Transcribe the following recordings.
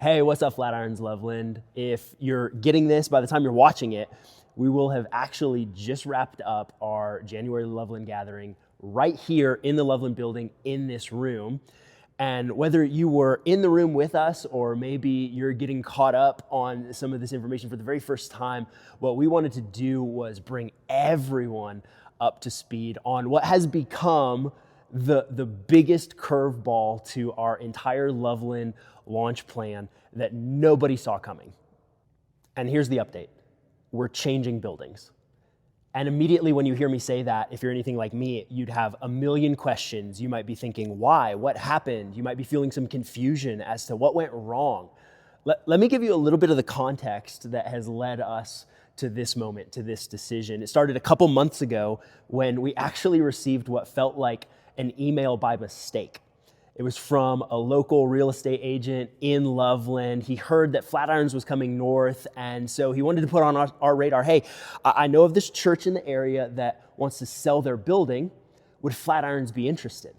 Hey, what's up, Flatirons Loveland? If you're getting this, by the time you're watching it, we will have actually just wrapped up our January Loveland gathering right here in the Loveland building in this room. And whether you were in the room with us or maybe you're getting caught up on some of this information for the very first time, what we wanted to do was bring everyone up to speed on what has become the biggest curveball to our entire Loveland launch plan that nobody saw coming. And here's the update. We're changing buildings. And immediately when you hear me say that, if you're anything like me, you'd have a million questions. You might be thinking, why? What happened? You might be feeling some confusion as to what went wrong. Let me give you a little bit of the context that has led us to this moment, to this decision. It started a couple months ago when we actually received what felt like an email by mistake. It was from a local real estate agent in Loveland. He heard that Flatirons was coming north, and so he wanted to put on our radar, hey, I know of this church in the area that wants to sell their building. Would Flatirons be interested?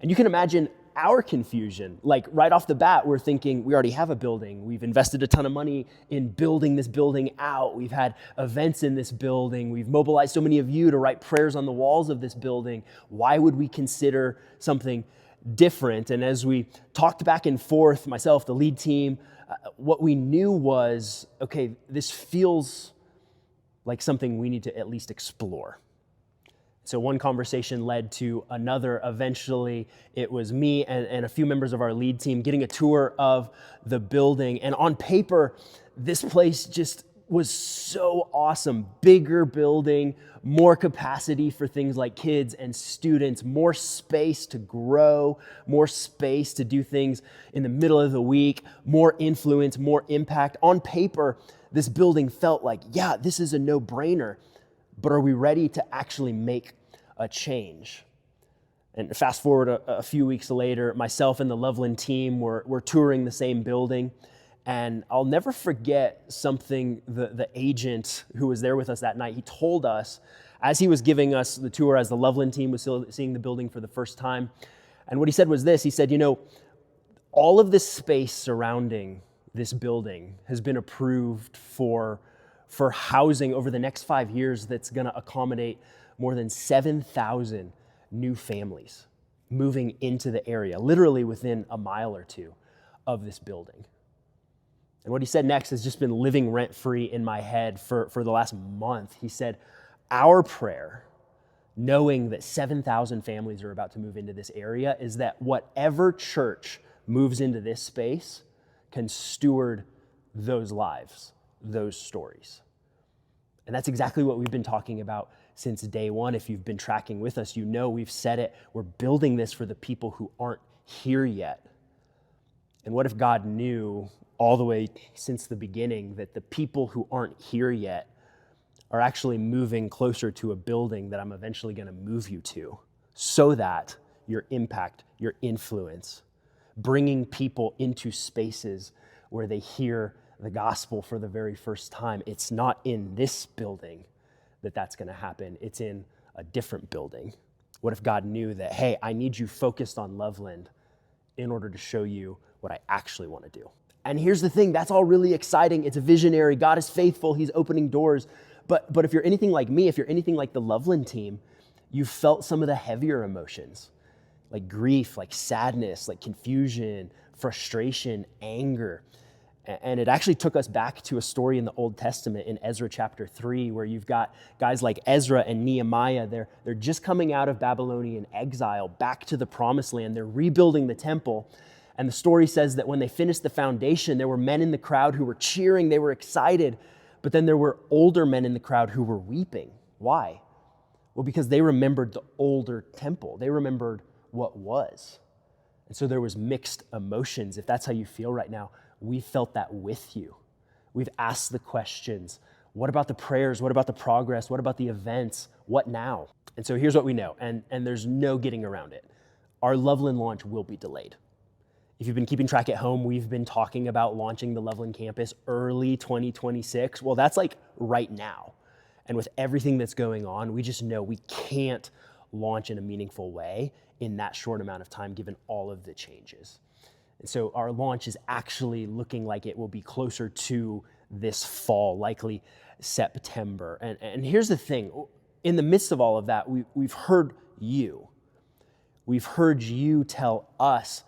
And you can imagine our confusion. Like right off the bat, we're thinking we already have a building. We've invested a ton of money in building this building out. We've had events in this building. We've mobilized so many of you to write prayers on the walls of this building. Why would we consider something different? And as we talked back and forth, myself, the lead team, what we knew was, okay, this feels like something we need to at least explore. So one conversation led to another. Eventually, it was me and a few members of our lead team getting a tour of the building. And on paper, this place just was so awesome. Bigger building, more capacity for things like kids and students, more space to grow, more space to do things in the middle of the week, more influence, more impact. On paper, this building felt like, yeah, this is a no-brainer. But are we ready to actually make a change? And fast forward a few weeks later, myself and the Loveland team were touring the same building. And I'll never forget something the agent who was there with us that night, he told us as he was giving us the tour, as the Loveland team was still seeing the building for the first time. And what he said was this, he said, all of this space surrounding this building has been approved for housing over the next 5 years that's going to accommodate more than 7,000 new families moving into the area, literally within a mile or two of this building. And what he said next has just been living rent-free in my head for the last month. He said, our prayer, knowing that 7,000 families are about to move into this area, is that whatever church moves into this space can steward those lives, those stories. And that's exactly what we've been talking about since day one. If you've been tracking with us, we've said it. We're building this for the people who aren't here yet. And what if God knew all the way since the beginning that the people who aren't here yet are actually moving closer to a building that I'm eventually going to move you to, so that your impact, your influence, bringing people into spaces where they hear the gospel for the very first time. It's not in this building that's going to happen. It's in a different building. What if God knew that, hey, I need you focused on Loveland in order to show you what I actually want to do? And here's the thing, that's all really exciting. It's a visionary. God is faithful. He's opening doors. But if you're anything like me, if you're anything like the Loveland team, you've felt some of the heavier emotions, like grief, like sadness, like confusion, frustration, anger. And it actually took us back to a story in the Old Testament in Ezra chapter 3, where you've got guys like Ezra and Nehemiah. They're just coming out of Babylonian exile back to the promised land. They're rebuilding the temple. And the story says that when they finished the foundation, there were men in the crowd who were cheering, they were excited. But then there were older men in the crowd who were weeping. Why? Well, because they remembered the older temple. They remembered what was. And so there was mixed emotions. If that's how you feel right now, we felt that with you. We've asked the questions. What about the prayers? What about the progress? What about the events? What now? And so here's what we know, and there's no getting around it. Our Loveland launch will be delayed. If you've been keeping track at home, we've been talking about launching the Loveland campus early 2026. Well, that's like right now. And with everything that's going on, we just know we can't launch in a meaningful way in that short amount of time, given all of the changes. And so our launch is actually looking like it will be closer to this fall, likely September. And here's the thing, in the midst of all of that, we've heard you. We've heard you tell us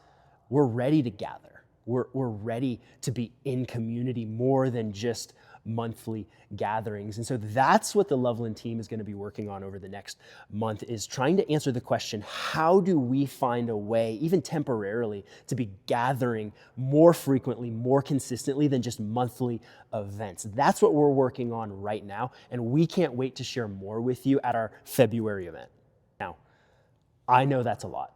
we're ready to gather. We're ready to be in community more than just monthly gatherings. And so that's what the Loveland team is going to be working on over the next month, is trying to answer the question, how do we find a way, even temporarily, to be gathering more frequently, more consistently than just monthly events? That's what we're working on right now, and we can't wait to share more with you at our February event. Now, I know that's a lot.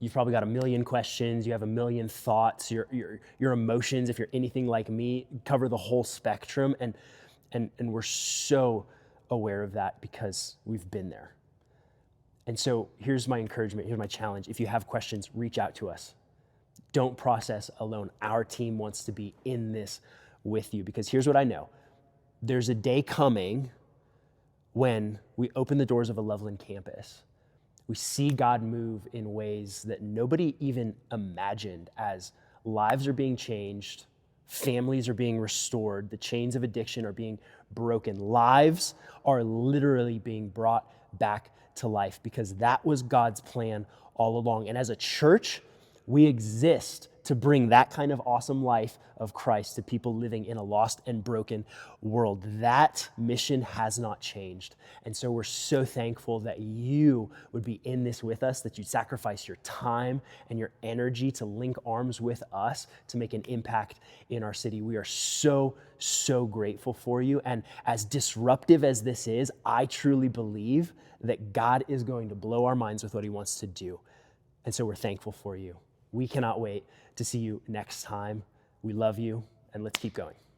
You've probably got a million questions, you have a million thoughts, your emotions, if you're anything like me, cover the whole spectrum, and we're so aware of that because we've been there. And so here's my encouragement, here's my challenge. If you have questions, reach out to us. Don't process alone. Our team wants to be in this with you, because here's what I know. There's a day coming when we open the doors of a Loveland campus. We see God move in ways that nobody even imagined, as lives are being changed, families are being restored, the chains of addiction are being broken, lives are literally being brought back to life, because that was God's plan all along. And as a church, we exist to bring that kind of awesome life of Christ to people living in a lost and broken world. That mission has not changed. And so we're so thankful that you would be in this with us, that you sacrifice your time and your energy to link arms with us to make an impact in our city. We are so, so grateful for you. And as disruptive as this is, I truly believe that God is going to blow our minds with what he wants to do. And so we're thankful for you. We cannot wait to see you next time. We love you, and let's keep going.